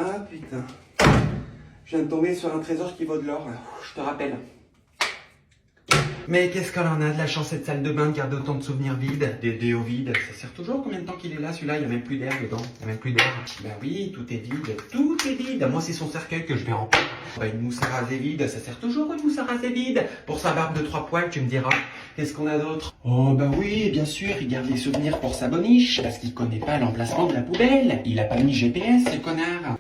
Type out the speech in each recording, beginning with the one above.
Ah putain. Je viens de tomber sur un trésor qui vaut de l'or. Je te rappelle. Mais qu'est-ce qu'on en a de la chance, cette salle de bain de garder autant de souvenirs vides, des déos vides. Ça sert toujours? Combien de temps qu'il est là, celui-là? Il n'y a même plus d'air dedans. Il n'y a même plus d'air. Ben oui, tout est vide. Tout est vide. Moi, c'est son cercueil que je vais remplir. Ben, une mousse à raser vide, ça sert toujours une mousse à raser vide. Pour sa barbe de 3 poils, tu me diras. Qu'est-ce qu'on a d'autre? Oh, bah oui, bien sûr, il garde les souvenirs pour sa boniche. Parce qu'il connaît pas l'emplacement de la poubelle. Il a pas mis GPS, ce connard.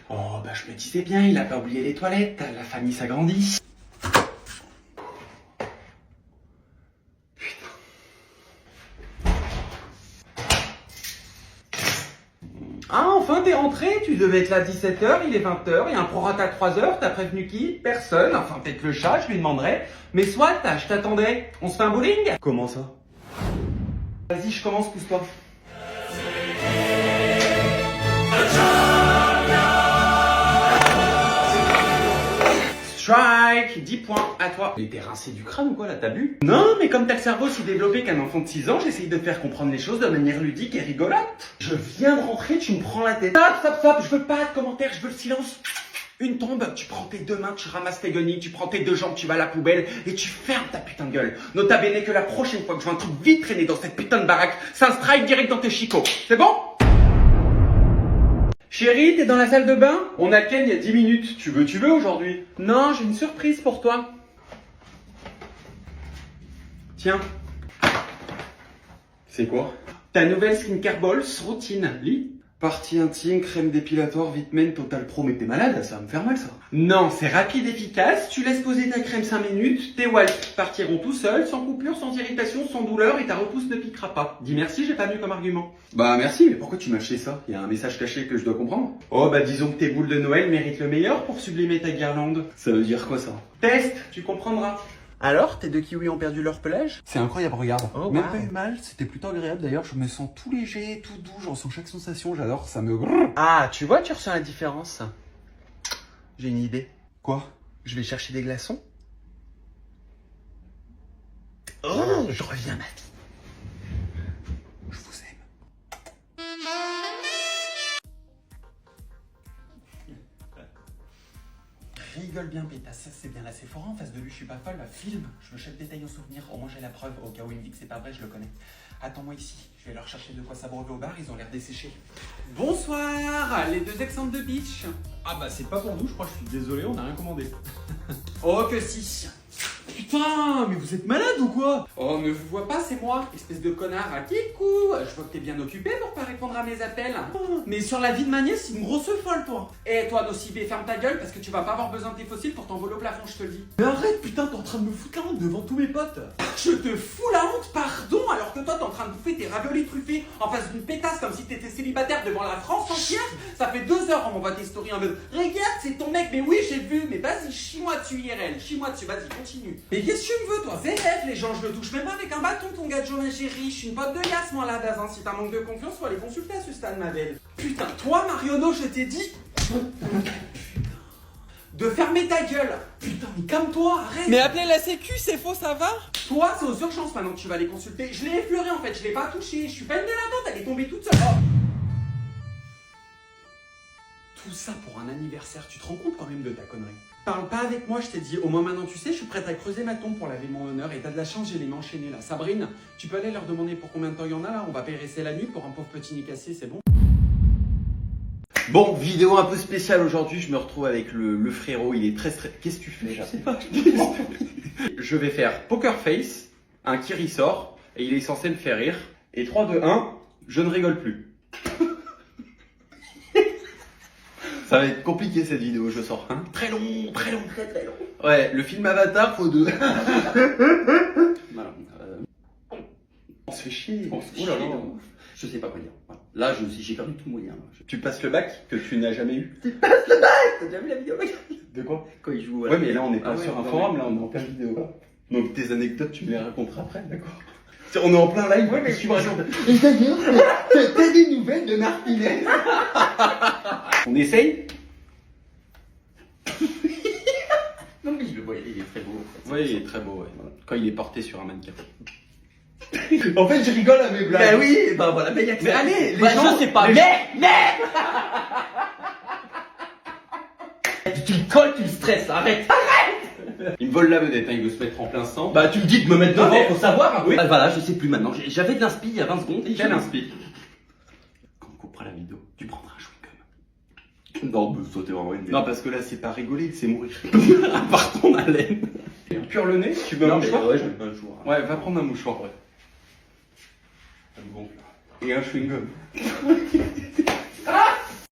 Oh, bah je me disais bien, il a pas oublié les toilettes. La famille s'agrandit. Ah, enfin, t'es rentré, tu devais être là à 17h, il est 20h, il y a un prorata à 3h, t'as prévenu qui? Personne, enfin peut-être le chat, je lui demanderai. Mais soit, je t'attendais, on se fait un bowling? Comment ça? Vas-y, je commence, pousse-toi. Strike, 10 points, à toi. Mais t'es rincé du crâne ou quoi là, t'as bu? Non, mais comme t'as le cerveau aussi développé qu'un enfant de 6 ans, j'essaye de te faire comprendre les choses de manière ludique et rigolote. Je viens de rentrer, tu me prends la tête. Stop, je veux pas de commentaires, je veux le silence. Une tombe, tu prends tes 2 mains, tu ramasses tes guenilles, tu prends tes 2 jambes, tu vas à la poubelle et tu fermes ta putain de gueule. Nota bene que la prochaine fois que je vois un truc vite traîner dans cette putain de baraque, c'est un strike direct dans tes chicots. C'est bon? Chérie, t'es dans la salle de bain? On a Ken il y a 10 minutes. Tu veux aujourd'hui? Non, j'ai une surprise pour toi. Tiens. C'est quoi? Ta nouvelle skincare balls routine. Lis. Partie intime, crème dépilatoire, Vitmen, Total Pro. Mais t'es malade, ça va me faire mal ça. Non, c'est rapide, efficace. Tu laisses poser ta crème 5 minutes, tes wipes partiront tout seuls, sans coupure, sans irritation, sans douleur et ta repousse ne piquera pas. Dis merci, j'ai pas mieux comme argument. Bah merci, mais pourquoi tu m'as acheté ça? Il y a un message caché que je dois comprendre. Oh bah disons que tes boules de Noël méritent le meilleur pour sublimer ta guirlande. Ça veut dire quoi ça? Test, tu comprendras. Alors, tes 2 kiwis ont perdu leur pelage? C'est incroyable, regarde. Oh, même pas eu mal, c'était plutôt agréable d'ailleurs. Je me sens tout léger, tout doux, je ressens chaque sensation, j'adore, ça me... Ah, tu vois, tu ressens la différence. J'ai une idée. Quoi? Je vais chercher des glaçons. Oh, je reviens ma vie. Je vous aime. Rigole bien, pétasse, ça c'est bien. Là, c'est fort en face de lui, je suis pas folle. Filme, je veux chaque détail en souvenir. Au moins, j'ai la preuve. Au cas où il me dit que c'est pas vrai, je le connais. Attends-moi ici, je vais leur chercher de quoi s'abreuver au bar, ils ont l'air desséchés. Bonsoir, les 2 exemples de beach. Ah bah c'est pas pour nous, je crois, je suis désolé, on n'a rien commandé. Oh que si. Putain, mais vous êtes malade ou quoi? Oh, ne vous vois pas, c'est moi, espèce de connard à kikou. Je vois que t'es bien occupé pour pas répondre à mes appels. Mais sur la vie de ma nièce, c'est une grosse folle, toi. Et toi, nocibé, ferme ta gueule parce que tu vas pas avoir besoin de tes fossiles pour t'envoler au plafond, je te le dis. Mais arrête, putain, t'es en train de me foutre la honte devant tous mes potes. Je te fous la honte, pardon, alors que toi t'es en train de bouffer tes raviolis truffés en face d'une pétasse comme si t'étais célibataire devant la France entière. Ça fait 2 heures qu'on m'envoie tes stories en mode regarde, c'est ton mec, mais oui, j'ai vu, mais vas-y, chie-moi dessus IRL, chie-moi dessus, vas-y, continue. Mais qu'est-ce que tu me veux, toi? VF, les gens, je le touche même pas avec un bâton, ton gadjo, ma chérie. Je suis une pote de Yass, moi, là, Dazin. Si t'as manque de confiance, faut aller consulter à ce stade, ma belle. Putain, toi, Mariono, je t'ai dit de fermer ta gueule. Putain, mais calme-toi, arrête. Mais appelez la sécu, c'est faux, ça va? Toi, c'est aux urgences maintenant que tu vas les consulter. Je l'ai effleurée en fait, je l'ai pas touchée. Je suis pas une délinquante, elle est tombée toute seule. Oh. Tout ça pour un anniversaire, tu te rends compte quand même de ta connerie? Parle pas avec moi, je t'ai dit. Au moins maintenant tu sais, je suis prête à creuser ma tombe pour laver mon honneur. Et t'as de la chance, j'ai les mains enchaînées là. Sabrine, tu peux aller leur demander pour combien de temps il y en a là? On va péresser la nuit pour un pauvre petit nid cassé, c'est bon? Bon, vidéo un peu spéciale aujourd'hui, je me retrouve avec le frérot, il est très stressé. Qu'est-ce que tu fais? Je sais pas. Je vais faire poker face, un qui ressort, et il est censé me faire rire. Et 3, 2, 1, je ne rigole plus. Ça va être compliqué cette vidéo, je sors. Hein, très long, très long. Ouais, le film Avatar, faut 2. Voilà. On se fait chier. Oh là là. Je sais pas quoi dire. Voilà. Là, j'ai perdu tout mon lien. Tu passes le bac que tu n'as jamais eu. Tu passes le bac. T'as déjà vu la vidéo? De quoi? Quand il joue. Ouais, mais là on n'est pas sur un non, forum, là on est en pleine vidéo. Donc tes anecdotes, tu me les raconteras après, d'accord? On est en plein live. Ouais, mais tu me racontes. Et d'ailleurs, t'as des nouvelles de Martinez? On essaye? Non, mais je le vois, il est très beau. En fait. Oui, il est très beau, ouais. Quand il est porté sur un mannequin. En fait, je rigole à mes blagues. Bah oui, bah voilà, mais il y a que Mais ça. allez, les Bah, gens, ça, c'est pas. les Mais Tu me colles, tu me stresses, arrête. Il me vole la vedette, hein, il veut se mettre en plein sang. Bah tu me dis de me mettre Non, devant, mais- faut savoir. Oui. Ah, voilà, je sais plus maintenant. J'avais de l'inspi il y a 20 secondes. Et Quel inspi? Quand on coupera la vidéo, tu prendras un chewing-gum. Non, mais ça t'es vraiment une Non, parce que là, c'est pas rigoler, c'est mourir. à part ton haleine. Pure le nez, tu veux un Non, mais mouchoir? ouais, je vais un jour. Ouais, va prendre un mouchoir, ouais. Ça me gonfle. Et un chewing-gum.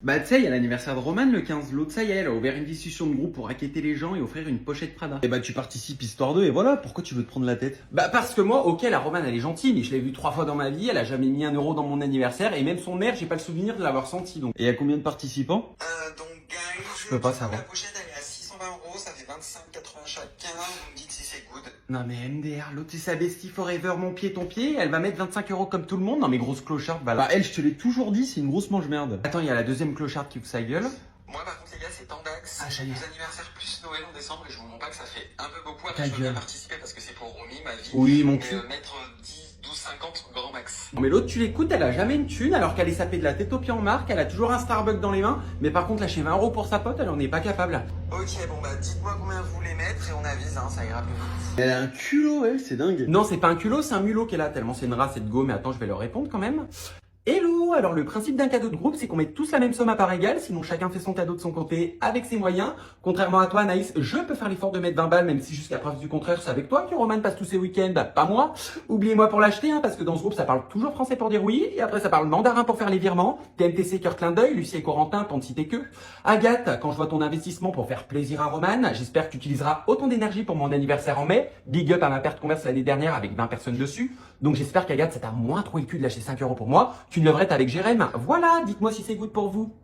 Bah tu sais, il y a l'anniversaire de Roman le 15, l'autre ça y est, elle a ouvert une discussion de groupe pour raqueter les gens et offrir une pochette Prada. Et bah tu participes histoire d'eux et voilà, pourquoi tu veux te prendre la tête? Bah parce que moi, ok, la Roman elle est gentille, mais je l'ai vue 3 fois dans ma vie, elle a jamais mis 1 euro dans mon anniversaire et même son air, j'ai pas le souvenir de l'avoir senti donc. Et il y a combien de participants? Donc, guys, Je peux pas savoir. La pochette, elle est à 620 €, ça fait 25,80 chacun. Vous me dites si c'est good. Non mais MDR, l'autre c'est sa bestie forever, mon pied ton pied, elle va mettre 25 euros comme tout le monde. Non mais grosse clocharde, bah là. Bah elle, je te l'ai toujours dit, c'est une grosse mange-merde. Attends, il y a la deuxième clocharde qui ouvre sa gueule. Moi, par contre, les gars, c'est Tandax. Ah, j'allais. Les anniversaires plus Noël en décembre, et je vous mens pas que ça fait un peu beaucoup. Ta Alors, je veux bien gueule. participer parce que c'est pour Romy, ma vie. Oui, mon Mais, cul. mettre 10, 12, 50 grand max. Non mais l'autre tu l'écoutes, elle a jamais une thune alors qu'elle est sapée de la tête aux pieds en marque, elle a toujours un Starbucks dans les mains, mais par contre lâcher 20 euros pour sa pote, elle en est pas capable. Ok, bon, bah, dites-moi combien vous voulez mettre et on avise, hein, ça ira plus vite. Elle a un culot, elle, c'est dingue. Non, c'est pas un culot, c'est un mulot qu'elle a, tellement c'est une race et de go, mais attends, je vais leur répondre quand même. Hello! Alors le principe d'un cadeau de groupe, c'est qu'on met tous la même somme à part égale, sinon chacun fait son cadeau de son côté avec ses moyens. Contrairement à toi, Anaïs, je peux faire l'effort de mettre 20 balles, même si jusqu'à preuve du contraire, c'est avec toi que Roman passe tous ses week-ends, pas moi. Oubliez-moi pour l'acheter, hein, parce que dans ce groupe, ça parle toujours français pour dire oui, et après ça parle mandarin pour faire les virements. TMTC, cœur clin d'œil, Lucie et Corentin, pour ne citer que. Agathe, quand je vois ton investissement pour faire plaisir à Roman, j'espère que tu utiliseras autant d'énergie pour mon anniversaire en mai. Big up à ma perte converse l'année dernière avec 20 personnes dessus. Donc j'espère qu'Agathe, ça t'a moins trop le cul de lâcher 5 euros pour moi qu'une levrette avec Jérém. Voilà, dites-moi si c'est good pour vous.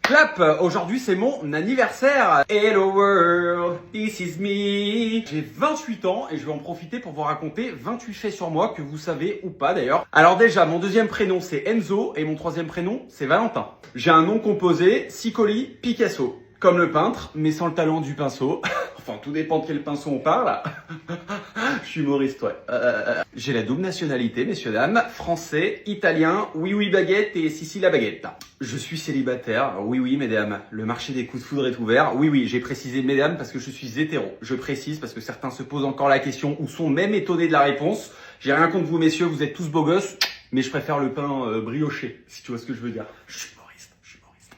Clap, aujourd'hui c'est mon anniversaire. Hello world, this is me. J'ai 28 ans et je vais en profiter pour vous raconter 28 faits sur moi que vous savez ou pas d'ailleurs. Alors déjà, mon deuxième prénom c'est Enzo et mon troisième prénom c'est Valentin. J'ai un nom composé, Sicoli Picasso. Comme le peintre, mais sans le talent du pinceau. Enfin, tout dépend de quel pinceau on parle. Je suis humoriste, ouais. J'ai la double nationalité, messieurs, dames. Français, italien, oui, oui, baguette et Sissi la baguette. Je suis célibataire, oui, oui, mesdames. Le marché des coups de foudre est ouvert. Oui, oui, j'ai précisé mesdames parce que je suis hétéro. Je précise parce que certains se posent encore la question ou sont même étonnés de la réponse. J'ai rien contre vous, messieurs, vous êtes tous beaux gosses, mais je préfère le pain brioché, si tu vois ce que je veux dire. Je suis humoriste.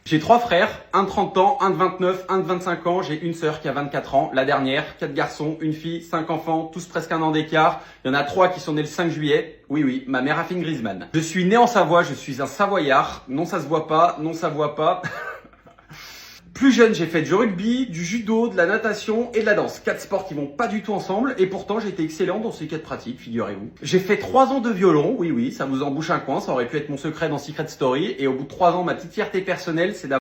J'ai 3 frères, un de 30 ans, un de 29, un de 25 ans. J'ai une sœur qui a 24 ans, la dernière, 4 garçons, une fille, 5 enfants, tous presque 1 an d'écart. Il y en a 3 qui sont nés le 5 juillet. Oui, oui, ma mère a fait une Griezmann. Je suis né en Savoie, je suis un Savoyard. Non, ça se voit pas, non, ça voit pas. Plus jeune, j'ai fait du rugby, du judo, de la natation et de la danse. 4 sports qui vont pas du tout ensemble et pourtant j'ai été excellent dans ces 4 pratiques, figurez-vous. J'ai fait 3 ans de violon, oui, oui, ça vous en bouche un coin, ça aurait pu être mon secret dans Secret Story. Et au bout de 3 ans, ma petite fierté personnelle, c'est d'avoir